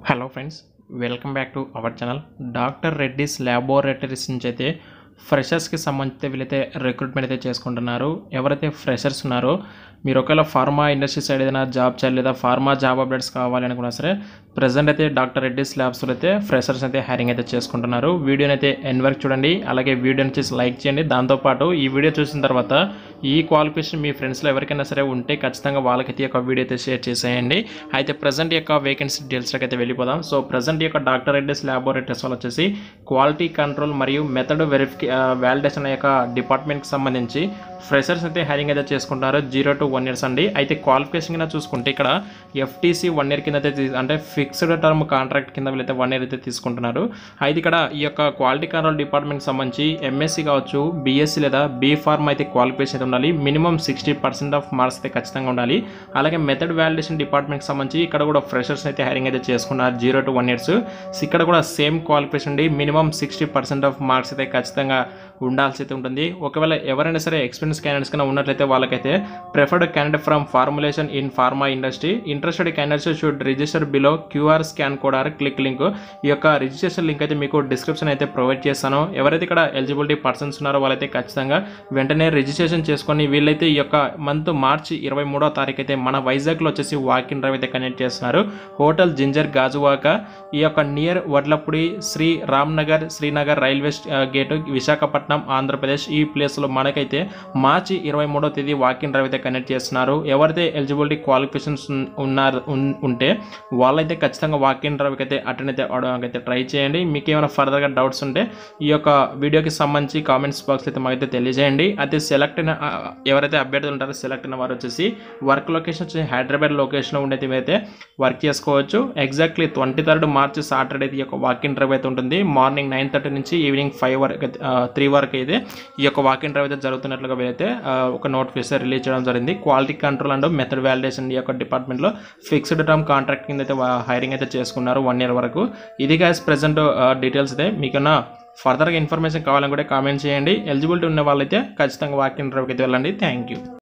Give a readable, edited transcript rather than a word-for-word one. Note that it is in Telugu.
Hello friends, welcome back to our channel. Doctor Reddy's laboratories నుంచి అయితే ఫ్రెషర్స్కి సంబంధించి వీళ్ళైతే రిక్రూట్మెంట్ అయితే చేసుకుంటున్నారు. ఎవరైతే ఫ్రెషర్స్ ఉన్నారో మీరు ఒకవేళ ఫార్మా ఇండస్ట్రీ సైడ్ ఏదైనా జాబ్ చేయాలి లేదా ఫార్మా జాబ్ అప్డేట్స్ కావాలి అనుకున్నా సరే ప్రజెంట్ అయితే డాక్టర్ రెడ్డిస్ ల్యాబ్స్లో అయితే ఫ్రెషర్స్ అయితే హైరింగ్ అయితే చేసుకుంటున్నారు. వీడియోని అయితే ఎండ్ వరకు చూడండి, అలాగే వీడియోని చేసి లైక్ చేయండి. దాంతోపాటు ఈ వీడియో చూసిన తర్వాత ఈ క్వాలిఫికేషన్ మీ ఫ్రెండ్స్లో ఎవరికైనా సరే ఉంటే ఖచ్చితంగా వాళ్ళకైతే ఈ యొక్క వీడియో అయితే షేర్ చేసేయండి. అయితే ప్రజెంట్ యొక్క వేకెన్సీ డీటెయిల్స్కి అయితే వెళ్ళిపోదాం. సో ప్రజెంట్ యొక్క డాక్టర్ రెడ్డిస్ ల్యాబొరేటరీస్ వాళ్ళు వచ్చేసి క్వాలిటీ కంట్రోల్ మరియు మెథడ్ వ్యాలిడేషన్ యొక్క డిపార్ట్మెంట్కి సంబంధించి ఫ్రెషర్స్ అయితే హైరింగ్ అయితే చేసుకుంటారు. 0 to 1 years అండి. అయితే క్వాలిఫికేషన్ కింద చూసుకుంటే ఇక్కడ FTC 1 year కింద అయితే అంటే ఫిక్స్డ్ టర్మ్ కాంట్రాక్ట్ కింద వీళ్ళైతే 1 year అయితే తీసుకుంటున్నారు. అయితే ఇక్కడ ఈ యొక్క క్వాలిటీ కంట్రోల్ డిపార్ట్మెంట్కి సంబంధించి MSc కావచ్చు, BSc లేదా B.Pharm అయితే క్వాలిఫికేషన్ అయితే ఉండాలి. మినిమం 60% ఆఫ్ మార్క్స్ అయితే ఖచ్చితంగా ఉండాలి. అలాగే మెథడ్ వ్యాలిడేషన్ డిపార్ట్మెంట్కి సంబంధించి ఇక్కడ కూడా ఫ్రెషర్స్ అయితే హైరింగ్ అయితే చేసుకున్నారు 0 to 1 years. ఇక్కడ కూడా సేమ్ క్వాలిఫికేషన్ అండి. మినిమం 60% ఆఫ్ మార్క్స్ అయితే ఖచ్చితంగా ఉండాల్సి అయితే ఉంటుంది. ఒకవేళ ఎవరైనా సరే ఎక్స్పీరియన్స్ క్యాండిడేట్స్ కన్నా ఉన్నట్లయితే వాళ్ళకైతే preferred candidate from formulation in pharma industry interested candidates should register below QR scan code or click link. ఈ యొక్క రిజిస్ట్రేషన్ లింక్ అయితే మీకు డిస్క్రిప్షన్ అయితే ప్రొవైడ్ చేస్తాను. ఎవరైతే ఇక్కడ ఎలిజిబిలిటీ పర్సన్స్ ఉన్నారో వాళ్ళైతే ఖచ్చితంగా వెంటనే రిజిస్ట్రేషన్ చేసుకొని వీళ్ళైతే ఈ యొక్క మంత్ మార్చి 23వ తారీఖు అయితే మన వైజాగ్లో వచ్చేసి వాకిన్ డ్రైవ్ అయితే కండక్ట్ చేస్తున్నారు. హోటల్ జింజర్ గాజువాక, ఈ యొక్క near Vadlapudi Sri Ramnagar Srinagar railway gate Visakhapatnam Andhra Pradesh. ఈ ప్లేస్లో మనకైతే మార్చి 23వ తేదీ వాకిన్ డ్రైవ్ అయితే కండక్ట్ చేస్తున్నారు. ఎవరైతే ఎలిజిబిలిటీ క్వాలిఫికేషన్స్ ఉంటే వాళ్ళైతే ఖచ్చితంగా వాకిన్ డ్రైవ్కి అయితే అటెండ్ అయితే అవడానికి అయితే ట్రై చేయండి. మీకు ఏమైనా ఫర్దర్గా డౌట్స్ ఉంటే ఈ యొక్క వీడియోకి సంబంధించి కామెంట్స్ బాక్స్ అయితే మాకైతే తెలియజేయండి. అయితే సెలెక్ట్ అయిన ఎవరైతే అభ్యర్థులు ఉంటారో సెలెక్ట్ అయిన వారు వచ్చేసి వర్క్ లొకేషన్ వచ్చి హైదరాబాద్ లొకేషన్లో ఉండేది అయితే వర్క్ చేసుకోవచ్చు. ఎగ్జాక్ట్లీ 23rd మార్చ్ సాటర్డే ఈ యొక్క వాకిన్ డ్రైవ్ అయితే ఉంటుంది. మార్నింగ్ 9:30 నుంచి ఈవినింగ్ 3 వరకు అయితే ఈ యొక్క వాకిన్ డ్రైవ్ అయితే జరుగుతున్నట్లుగా వీరైతే ఒక నోటిఫికేషన్ రిలీజ్ చేయడం జరిగింది. Quality control and method validation ఈ యొక్క డిపార్ట్మెంట్లో ఫిక్స్డ్ టర్మ్ కాంట్రాక్ట్ కింద అయితే హైరింగ్ అయితే చేసుకున్నారు 1 year వరకు. ఇది గైస్ ప్రెజెంట్ డీటెయిల్స్ అయితే మీకన్నా ఫర్దర్గా ఇన్ఫర్మేషన్ కావాలని కూడా కామెంట్ చేయండి. ఎలిజిబిలిటీ ఉన్న వాళ్ళైతే ఖచ్చితంగా వాకిన్ డ్రైవ్కి అయితే వెళ్ళండి. Thank you.